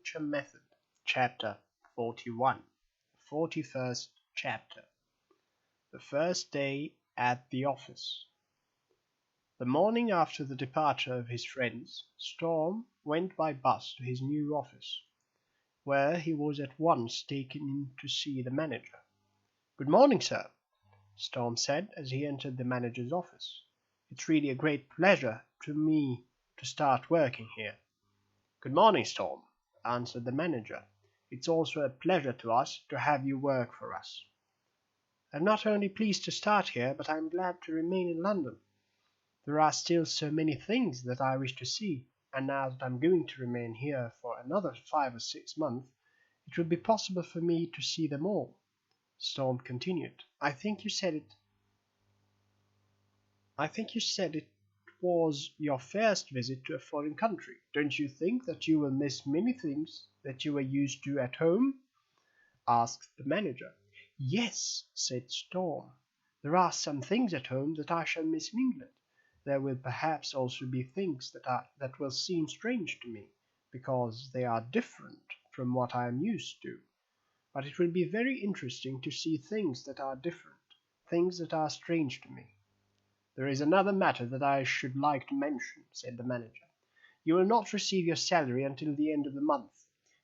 Signature Method, Chapter 41, 41st Chapter. The First Day at the Office. The morning after the departure of his friends, Storm went by bus to his new office, where he was at once taken in to see the manager. "Good morning, sir," Storm said as he entered the manager's office. "It's really a great pleasure to me to start working here." "Good morning, Storm," answered the manager. "It's also a pleasure to us to have you work for us." "I'm not only pleased to start here, but I'm glad to remain in London. There are still so many things that I wish to see, and now that I'm going to remain here for another 5 or 6 months, it will be possible for me to see them all," Storm continued. I think you said it was your first visit to a foreign country. Don't you think that you will miss many things that you were used to at home?" asked the manager. "Yes," said Storm. "There are some things at home that I shall miss in England. There will perhaps also be things that will seem strange to me, because they are different from what I am used to. But it will be very interesting to see things that are different, things that are strange to me." "There is another matter that I should like to mention," said the manager. "You will not receive your salary until the end of the month.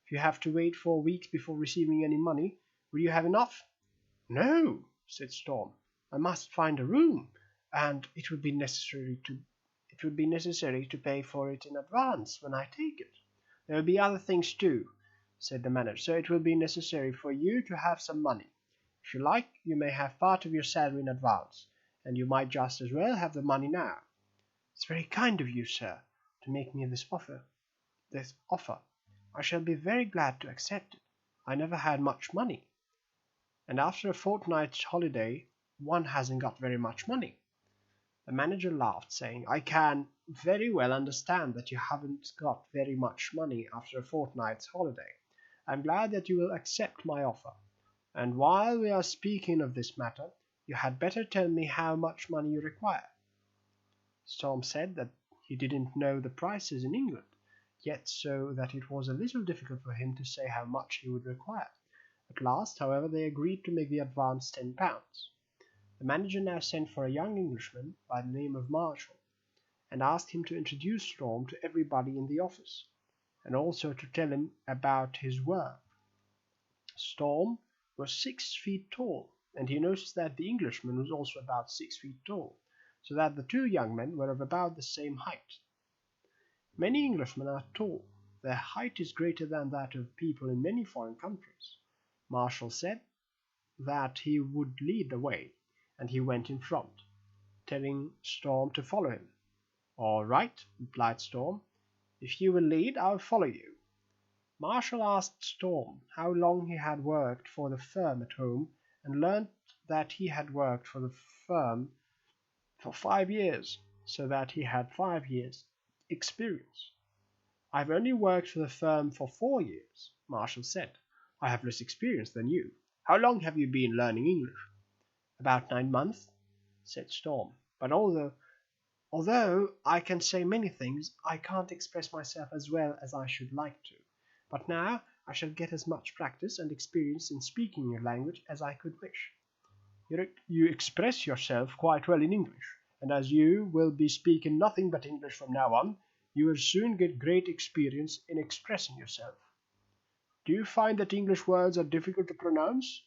If you have to wait 4 weeks before receiving any money, will you have enough?" "No," said Storm. "I must find a room, and it would be necessary to pay for it in advance when I take it." "There will be other things too," said the manager, "so it will be necessary for you to have some money. If you like, you may have part of your salary in advance, and you might just as well have the money now." "It's very kind of you, sir, to make me this offer. I shall be very glad to accept it. I never had much money, and after a fortnight's holiday one hasn't got very much money." The manager laughed, saying, "I can very well understand that you haven't got very much money after a fortnight's holiday. I'm glad that you will accept my offer. And while we are speaking of this matter, you had better tell me how much money you require." Storm said that he didn't know the prices in England, yet so that it was a little difficult for him to say how much he would require. At last, however, they agreed to make the advance £10. The manager now sent for a young Englishman by the name of Marshall, and asked him to introduce Storm to everybody in the office, and also to tell him about his work. Storm was 6 feet tall, and he noticed that the Englishman was also about 6 feet tall, so that the two young men were of about the same height. Many Englishmen are tall. Their height is greater than that of people in many foreign countries. Marshall said that he would lead the way, and he went in front, telling Storm to follow him. "All right," replied Storm. "If you will lead, I'll follow you." Marshall asked Storm how long he had worked for the firm at home, and learnt that he had worked for the firm for 5 years, so that he had 5 years' experience. "I've only worked for the firm for 4 years," Marshall said. "I have less experience than you. How long have you been learning English?" "About 9 months," said Storm. "But although I can say many things, I can't express myself as well as I should like to. But now I shall get as much practice and experience in speaking your language as I could wish." You express yourself quite well in English, and as you will be speaking nothing but English from now on, you will soon get great experience in expressing yourself." "Do you find that English words are difficult to pronounce?"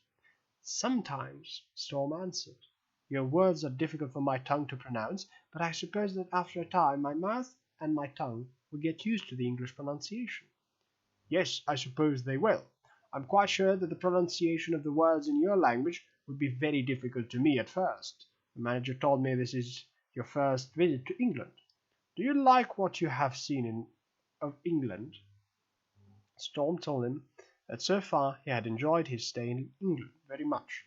"Sometimes," Storm answered. "Your words are difficult for my tongue to pronounce, but I suppose that after a time my mouth and my tongue will get used to the English pronunciation." "Yes, I suppose they will. I'm quite sure that the pronunciation of the words in your language would be very difficult to me at first. The manager told me this is your first visit to England. Do you like what you have seen of England?" Storm told him that so far he had enjoyed his stay in England very much,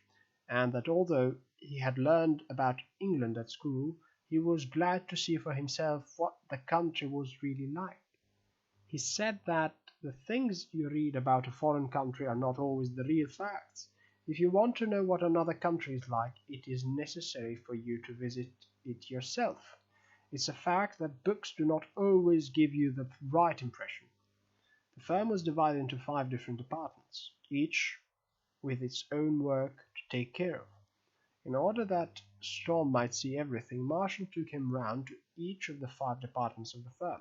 and that although he had learned about England at school, he was glad to see for himself what the country was really like. He said that the things you read about a foreign country are not always the real facts. If you want to know what another country is like, it is necessary for you to visit it yourself. It's a fact that books do not always give you the right impression. The firm was divided into 5 different departments, each with its own work to take care of. In order that Storm might see everything, Marshall took him round to each of the 5 departments of the firm.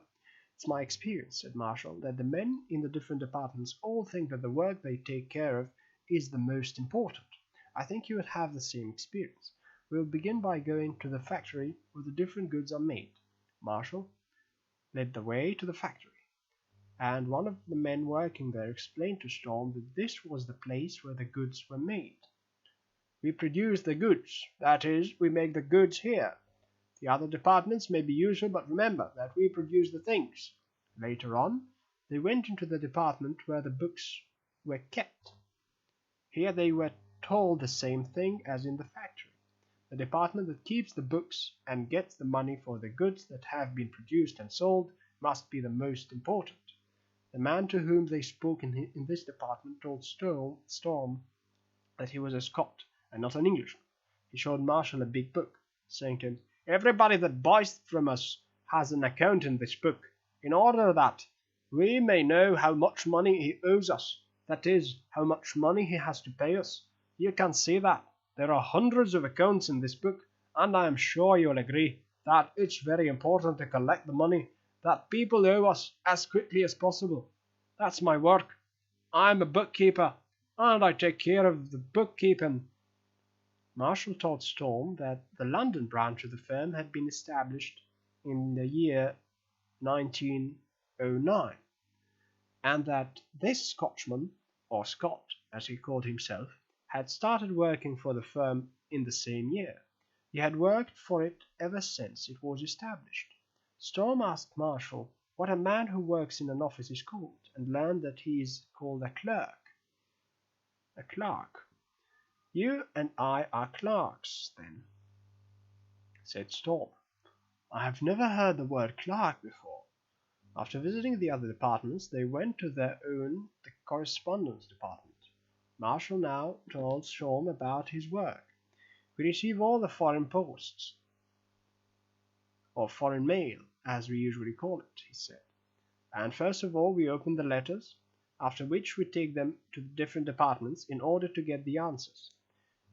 "It's my experience," said Marshall, "that the men in the different departments all think that the work they take care of is the most important. I think you would have the same experience. We'll begin by going to the factory where the different goods are made." Marshall led the way to the factory, and one of the men working there explained to Storm that this was the place where the goods were made. "We produce the goods, that is, we make the goods here. The other departments may be useful, but remember that we produce the things." Later on, they went into the department where the books were kept. Here they were told the same thing as in the factory. The department that keeps the books and gets the money for the goods that have been produced and sold must be the most important. The man to whom they spoke in this department told Storm that he was a Scot and not an Englishman. He showed Marshall a big book, saying to him, "Everybody that buys from us has an account in this book, in order that we may know how much money he owes us, that is, how much money he has to pay us. You can see that there are hundreds of accounts in this book, and I am sure you'll agree that it's very important to collect the money that people owe us as quickly as possible. That's my work. I'm a bookkeeper, and I take care of the bookkeeping." Marshall told Storm that the London branch of the firm had been established in the year 1909, and that this Scotchman, or Scot as he called himself, had started working for the firm in the same year. He had worked for it ever since it was established. Storm asked Marshall what a man who works in an office is called, and learned that he is called a clerk. A clerk. "You and I are clerks, then," said Storm. "I have never heard the word clerk before." After visiting the other departments, they went to the correspondence department. Marshall now told Storm about his work. "We receive all the foreign posts, or foreign mail, as we usually call it," he said. "And first of all we open the letters, after which we take them to the different departments in order to get the answers.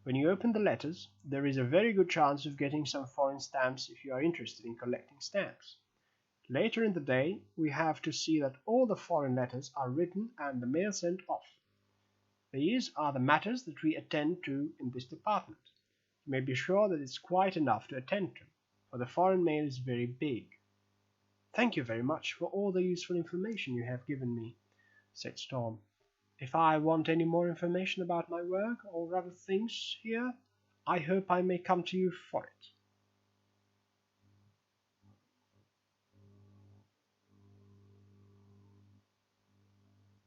When you open the letters, there is a very good chance of getting some foreign stamps if you are interested in collecting stamps. Later in the day, we have to see that all the foreign letters are written and the mail sent off. These are the matters that we attend to in this department. You may be sure that it's quite enough to attend to, for the foreign mail is very big." "Thank you very much for all the useful information you have given me," said Storm. "If I want any more information about my work or other things here, I hope I may come to you for it."